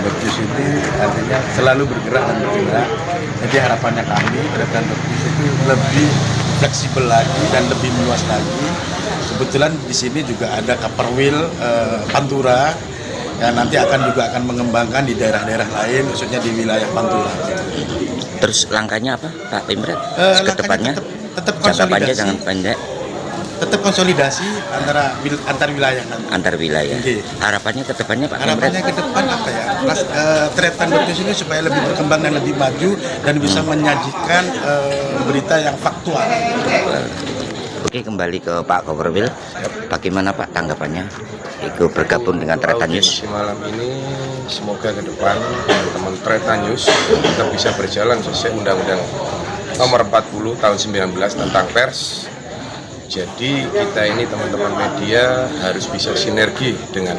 Docus ini artinya selalu bergerak dan bergerak. Jadi harapannya kami Tretan Docus itu lebih fleksibel lagi dan lebih luas lagi. Kebetulan di sini juga ada Kaperwil Pantura yang nanti juga akan mengembangkan di daerah-daerah lain, khususnya di wilayah Pantura. Terus langkahnya apa Pak Pimret? Kedepannya tetap jangka panjang konsolidasi, jangan pendek. tetap konsolidasi antar wilayah nanti. Antar wilayah. Oke. Harapannya kedepannya Pak Harapannya Pimret? ke depan apa ya? Tretan Docus ini supaya lebih berkembang dan lebih maju dan bisa menyajikan berita yang faktual. Oke, kembali ke Pak Kaperwil. Bagaimana Pak tanggapannya ikut bergabung dengan Tretan News? Malam ini semoga ke depan teman-teman Tretan News tetap bisa berjalan sesuai Undang-Undang Nomor 40 Tahun 19 tentang pers. Jadi kita ini teman-teman media harus bisa sinergi dengan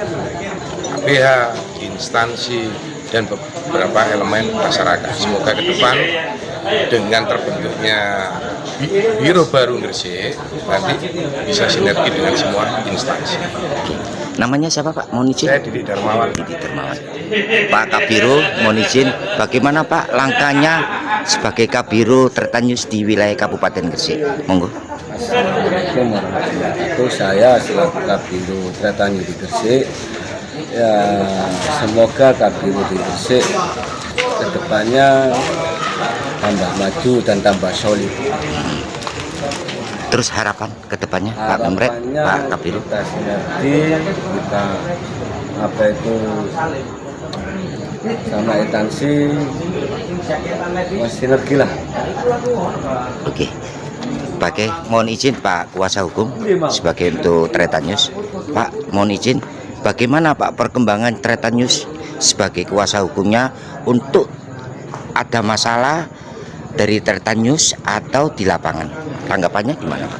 APH, instansi, dan beberapa elemen masyarakat. Semoga ke depan dengan terbentuknya Biro baru Gresik nanti bisa sinergi dengan semua instansi. Oke. Namanya siapa Pak? Mohon izin. Saya Didik Darmawan. Didik Darmawan. Pak Kabiro, mohon izin. Bagaimana Pak langkahnya sebagai Kabiro Tretan News di wilayah Kabupaten Gresik? Monggo. Assalamualaikum warahmatullahi wabarakatuh. Saya selaku Kabiro Tretan News di Gresik. Ya, semoga Kabiro di Gresik kedepannya tambah maju dan tambah solid. Terus harapan kedepannya Pak Pimret, Pak Kabiro? Kita sinergi, kita apa itu sama instansi sinergi lah. Oke. Sebagai mohon izin Pak kuasa hukum sebagai untuk Tretan News. Pak mohon izin, bagaimana Pak perkembangan Tretan News sebagai kuasa hukumnya untuk ada masalah dari Tretan News atau di lapangan? Tanggapannya gimana Pak?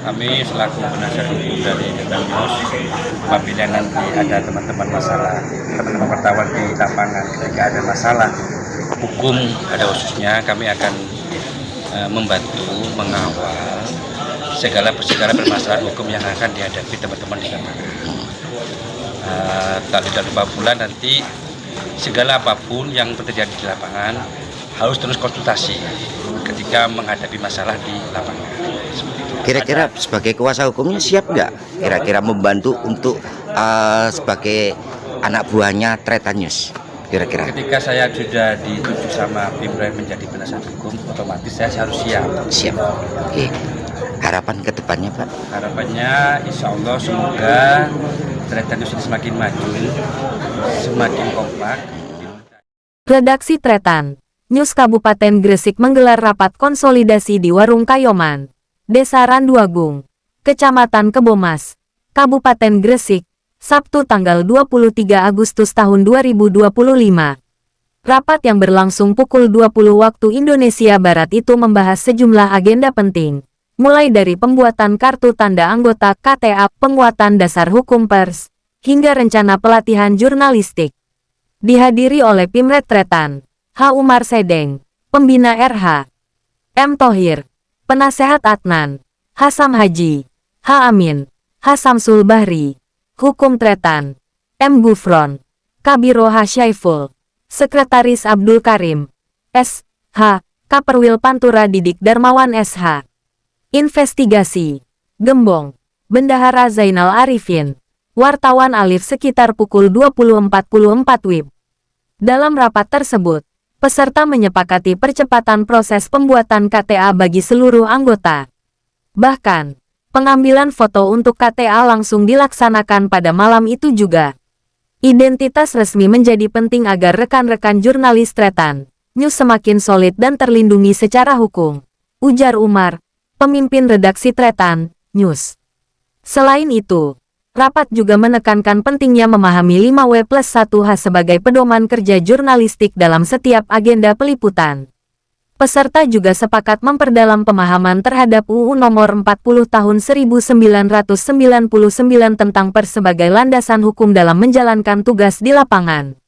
Kami selaku penasihat hukum dari Tretan News, apabila nanti ada teman-teman wartawan di lapangan ketika ada masalah hukum ada khususnya, kami akan membantu mengawal segala permasalahan hukum yang akan dihadapi teman-teman di lapangan. Tak lupa pula nanti segala apapun yang terjadi di lapangan harus terus konsultasi ketika menghadapi masalah di lapangan. Kira-kira sebagai kuasa hukumnya siap nggak? Kira-kira membantu untuk sebagai anak buahnya Tretan News? Kira-kira? Ketika saya sudah ditunjuk sama Pimret menjadi penasihat hukum, otomatis saya harus siap. Siap. Oke. Harapan kedepannya Pak? Harapannya insya Allah semoga Tretan News ini semakin maju, semakin kompak. Redaksi Tretan News Kabupaten Gresik menggelar rapat konsolidasi di Warung Kayoman, Desa Randuagung, Kecamatan Kebomas, Kabupaten Gresik, Sabtu tanggal 23 Agustus tahun 2025. Rapat yang berlangsung pukul 20 waktu Indonesia Barat itu membahas sejumlah agenda penting, mulai dari pembuatan kartu tanda anggota KTA, penguatan dasar hukum pers, hingga rencana pelatihan jurnalistik. Dihadiri oleh Pimret Tretan, H. Umar Sedeng, Pembina RH, M. Thohir, Penasehat Adnan, Hasam Haji, H. Amin, H. Samsul Bahri, Hukum Tretan, M. Gufron, Kabiro H. Syaiful, Sekretaris Abdul Karim, S. H. Kaperwil Pantura Didik Darmawan SH. Investigasi, Gembong, Bendahara Zainal Arifin, Wartawan Alif sekitar pukul 20.44 WIB. Dalam rapat tersebut, peserta menyepakati percepatan proses pembuatan KTA bagi seluruh anggota. Bahkan, pengambilan foto untuk KTA langsung dilaksanakan pada malam itu juga. Identitas resmi menjadi penting agar rekan-rekan jurnalis Tretan News semakin solid dan terlindungi secara hukum, ujar Umar, pemimpin redaksi Tretan News. Selain itu, rapat juga menekankan pentingnya memahami 5W+1H sebagai pedoman kerja jurnalistik dalam setiap agenda peliputan. Peserta juga sepakat memperdalam pemahaman terhadap UU Nomor 40 Tahun 1999 tentang pers sebagai landasan hukum dalam menjalankan tugas di lapangan.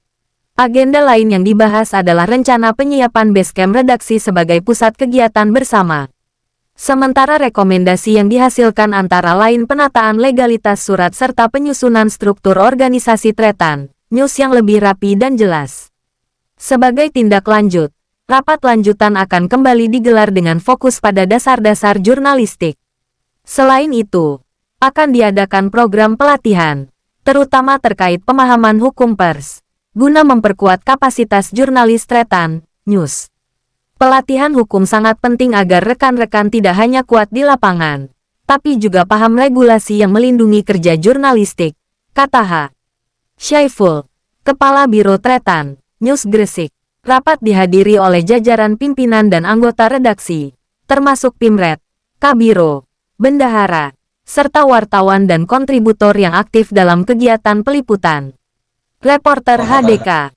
Agenda lain yang dibahas adalah rencana penyiapan basecamp redaksi sebagai pusat kegiatan bersama. Sementara rekomendasi yang dihasilkan antara lain penataan legalitas surat serta penyusunan struktur organisasi Tretan news yang lebih rapi dan jelas. Sebagai tindak lanjut, rapat lanjutan akan kembali digelar dengan fokus pada dasar-dasar jurnalistik. Selain itu, akan diadakan program pelatihan, terutama terkait pemahaman hukum pers, guna memperkuat kapasitas jurnalis Tretan News. Pelatihan hukum sangat penting agar rekan-rekan tidak hanya kuat di lapangan, tapi juga paham regulasi yang melindungi kerja jurnalistik, kata H. Syaiful, Kepala Biro Tretan News Gresik. Rapat dihadiri oleh jajaran pimpinan dan anggota redaksi, termasuk Pimret, Kabiro, Bendahara, serta wartawan dan kontributor yang aktif dalam kegiatan peliputan. Reporter HDK